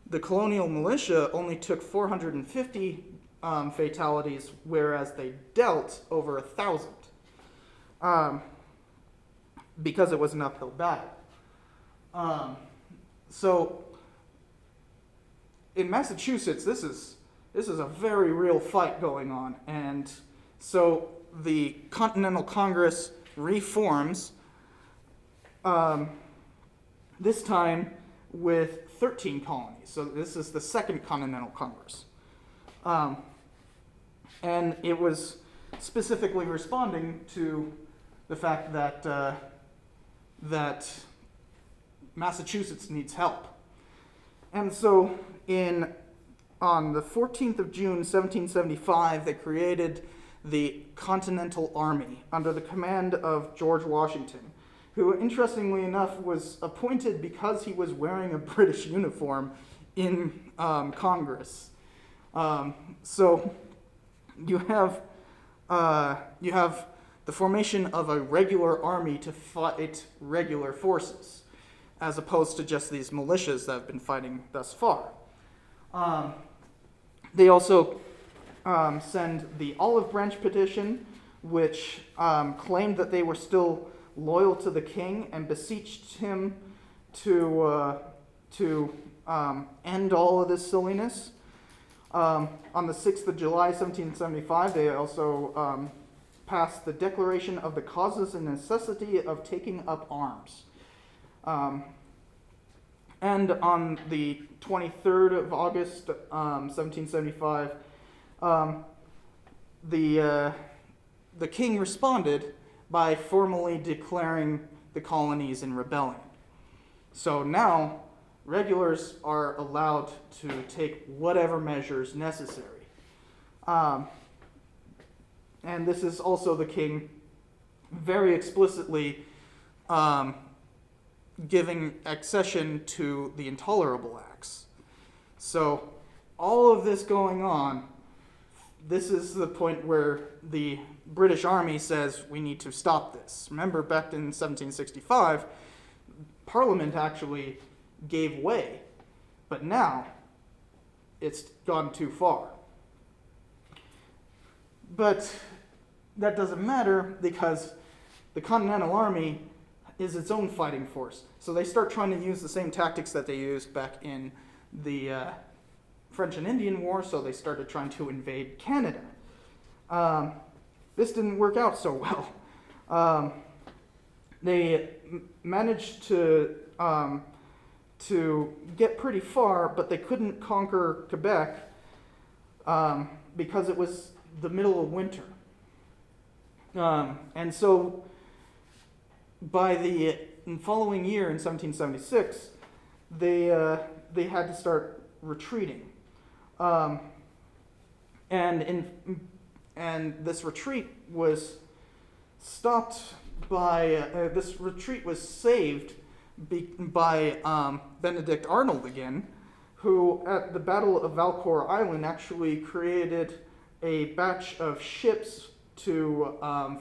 the colonial militia only took 450 fatalities, whereas they dealt over 1,000, because it was an uphill battle. So in Massachusetts, this is a very real fight going on, and so the Continental Congress reforms, this time with 13 colonies. So this is the Second Continental Congress. And it was specifically responding to the fact that Massachusetts needs help. And so on the 14th of June, 1775, they created the Continental Army under the command of George Washington, who, interestingly enough, was appointed because he was wearing a British uniform in Congress. So you have the formation of a regular army to fight regular forces, as opposed to just these militias that have been fighting thus far. They also send the Olive Branch Petition, which claimed that they were still loyal to the king and beseeched him to end all of this silliness. On the 6th of July, 1775, they also passed the Declaration of the Causes and Necessity of Taking Up Arms. And on the 23rd of August, 1775, the king responded by formally declaring the colonies in rebellion. So now, regulars are allowed to take whatever measures necessary. And this is also the king very explicitly giving accession to the Intolerable Acts. So all of this going on, this is the point where the British Army says we need to stop this. Remember, back in 1765, Parliament actually gave way, but now it's gone too far. But that doesn't matter because the Continental Army is its own fighting force. So they start trying to use the same tactics that they used back in the French and Indian War, so they started trying to invade Canada. This didn't work out so well. They managed to get pretty far, but they couldn't conquer Quebec because it was the middle of winter. And so by the following year, in 1776, they had to start retreating. And this retreat was stopped by, this retreat was saved by Benedict Arnold again, who at the Battle of Valcour Island actually created a batch of ships to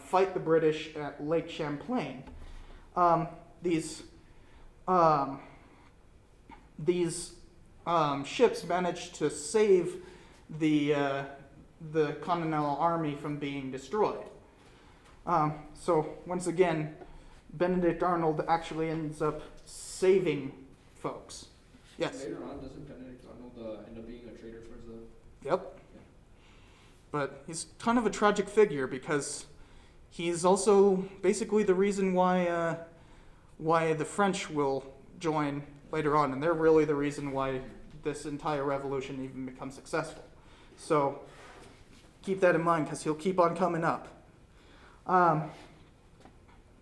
fight the British at Lake Champlain. These ships managed to save the Continental Army from being destroyed. So once again, Benedict Arnold actually ends up saving folks. Yes? Later on, doesn't Benedict Arnold end up being a traitor towards the... Yep. But he's kind of a tragic figure because he's also basically the reason why the French will join later on, and they're really the reason why this entire revolution even becomes successful. So keep that in mind because he'll keep on coming up.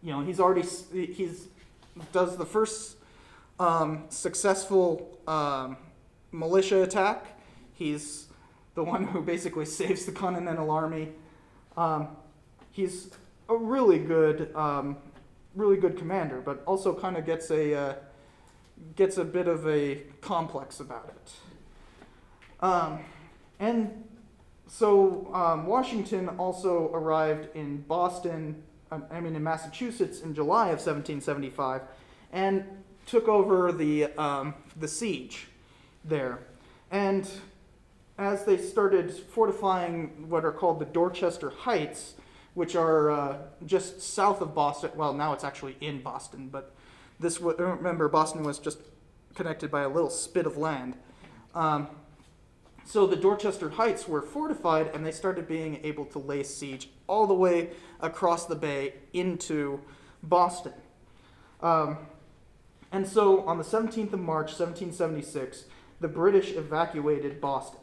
He's does the first successful militia attack. He's the one who basically saves the Continental Army. He's a really good commander, but also kind of gets a bit of a complex about it. And so Washington also arrived in Massachusetts in July of 1775, and took over the siege there. And as they started fortifying what are called the Dorchester Heights, which are just south of Boston, well, now it's actually in Boston, but remember, Boston was just connected by a little spit of land. So the Dorchester Heights were fortified, and they started being able to lay siege all the way across the bay into Boston. And so on the 17th of March, 1776, the British evacuated Boston.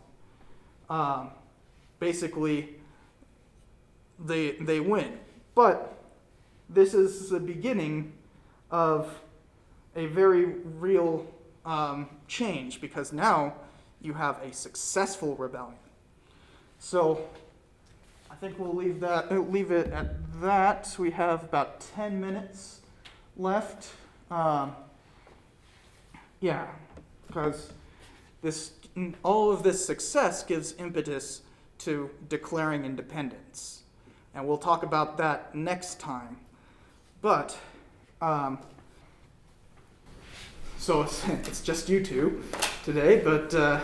Basically, they win. But this is the beginning of a very real change, because now you have a successful rebellion. So I think we'll leave it at that. We have about 10 minutes left. Because all of this success gives impetus to declaring independence. And we'll talk about that next time. But, so it's just you two today, but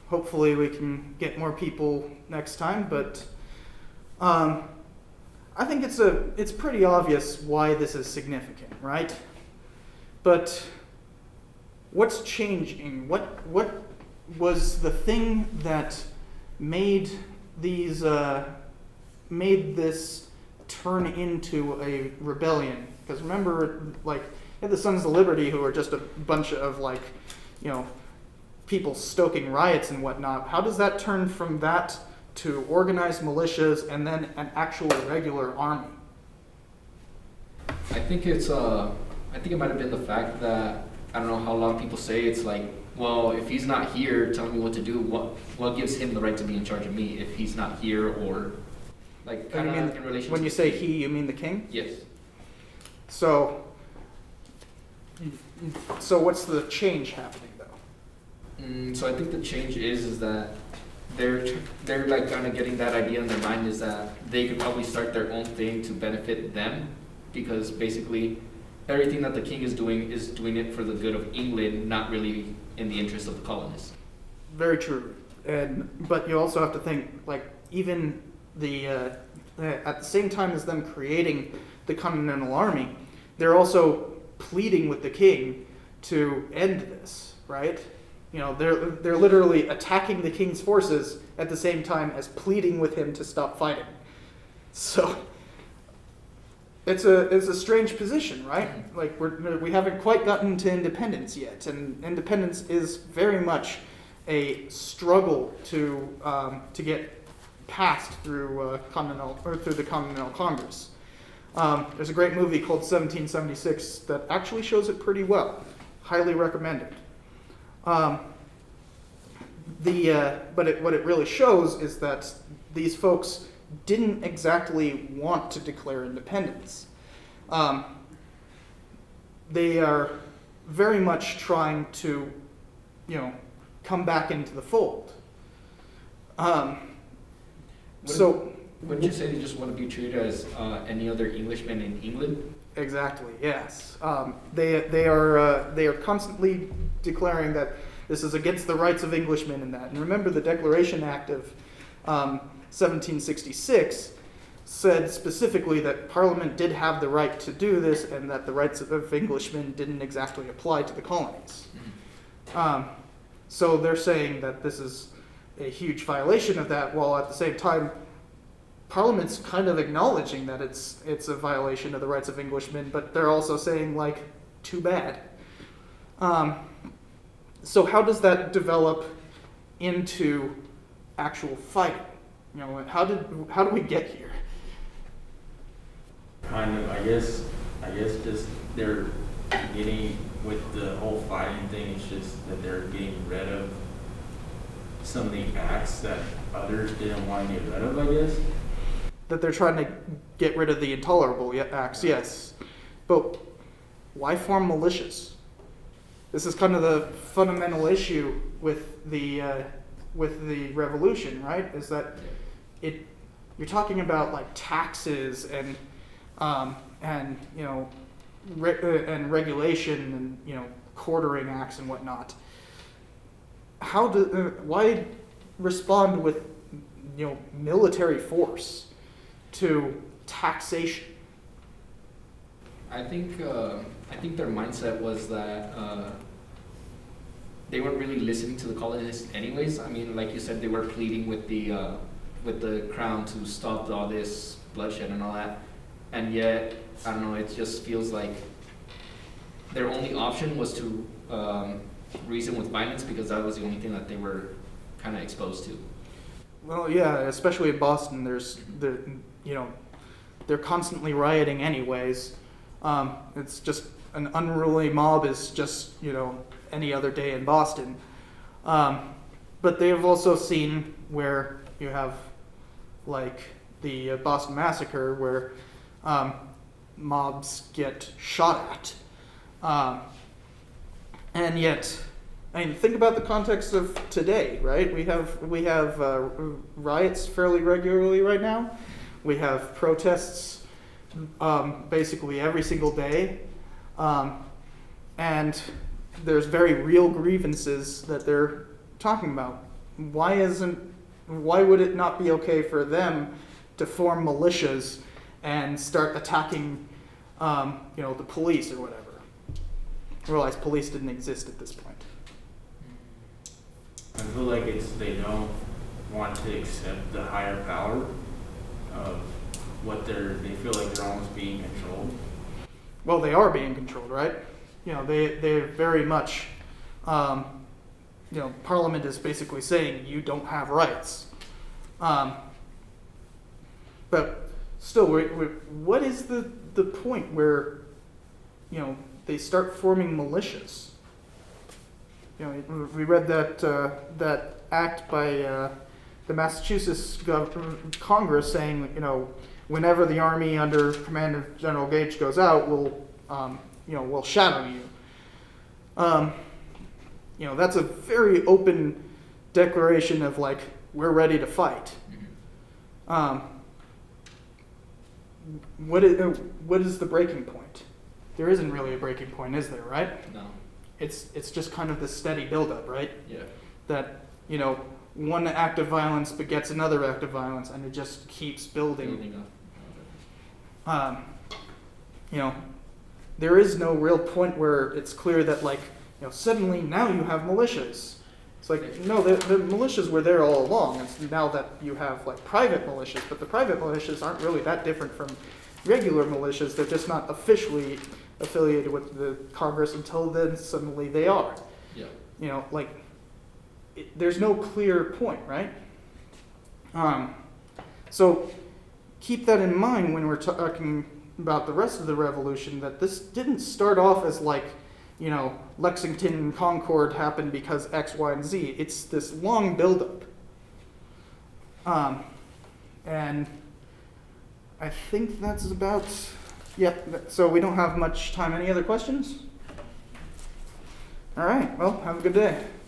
hopefully we can get more people next time. But I think it's pretty obvious why this is significant, right? But what's changing? What was the thing that made this turn into a rebellion? Because remember, like, you had the Sons of Liberty, who are just a bunch of, like, people stoking riots and whatnot. How does that turn from that to organized militias and then an actual regular army? I think it might have been the fact that, I don't know how a lot of people say, it's like, well, if he's not here telling me what to do, what gives him the right to be in charge of me if he's not here, or like kind of in relation when to you say he, you mean the king? Yes. So what's the change happening though? So I think the change is that they're like kind of getting that idea in their mind, is that they could probably start their own thing to benefit them, because basically everything that the king is doing it for the good of England, not really in the interest of the colonists. Very true. But you also have to think, like, even at the same time as them creating the Continental Army, they're also pleading with the king to end this, right? They're literally attacking the king's forces at the same time as pleading with him to stop fighting. So it's a strange position, right? Like, we haven't quite gotten to independence yet, and independence is very much a struggle to get passed through the Continental Congress. There's a great movie called 1776 that actually shows it pretty well. Highly recommended. What it really shows is that these folks didn't exactly want to declare independence. They are very much trying to, come back into the fold. Wouldn't you say they just want to be treated as any other Englishman in England? Exactly. Yes. They are constantly declaring that this is against the rights of Englishmen and that. And remember, the Declaration Act of 1766 said specifically that Parliament did have the right to do this, and that the rights of Englishmen didn't exactly apply to the colonies. Mm-hmm. So they're saying that this is a huge violation of that, while at the same time, Parliament's kind of acknowledging that it's a violation of the rights of Englishmen, but they're also saying, like, too bad. So how does that develop into actual fighting? How do we get here? Kind of, I guess just they're getting with the whole fighting thing. It's just that they're getting rid of some of the acts that others didn't want to get rid of, I guess. That they're trying to get rid of the intolerable acts, yes. But why form militias? This is kind of the fundamental issue with the revolution, right? Is that you're talking about, like, taxes and regulation and quartering acts and whatnot. Why respond with, military force to taxation? I think their mindset was that they weren't really listening to the colonists anyways. I mean, like you said, they were pleading with the crown to stop all this bloodshed and all that, and yet I don't know. It just feels like their only option was to reason with violence because that was the only thing that they were kind of exposed to. Well, yeah, especially in Boston, they're constantly rioting anyways. It's just an unruly mob is just, any other day in Boston. But they have also seen where you have, like, the Boston Massacre, where mobs get shot at. And yet, I mean, think about the context of today, right? We have riots fairly regularly right now. We have protests basically every single day, and there's very real grievances that they're talking about. Why would it not be okay for them to form militias and start attacking, the police or whatever? I realize police didn't exist at this point. I feel like they don't want to accept the higher power of what they feel like they're almost being controlled. Well, they are being controlled, right? They're very much, Parliament is basically saying you don't have rights. But still, what is the point where, they start forming militias? We read that act by the Massachusetts Congress saying, whenever the army under command of General Gage goes out, we'll shadow you. That's a very open declaration of like, we're ready to fight. What is the breaking point? There isn't really a breaking point, is there, right? No. It's just kind of this steady buildup, right? Yeah. That, one act of violence begets another act of violence, and it just keeps building. There is no real point where it's clear that, like, suddenly now you have militias. It's like, no, the militias were there all along. It's now that you have, like, private militias, but the private militias aren't really that different from regular militias. They're just not officially affiliated with the Congress until then suddenly they are. Yeah. There's no clear point, right? So keep that in mind when we're talking about the rest of the revolution, that this didn't start off as like, Lexington and Concord happened because X, Y, and Z. It's this long buildup. And I think that's about, so we don't have much time. Any other questions? All right, well, have a good day.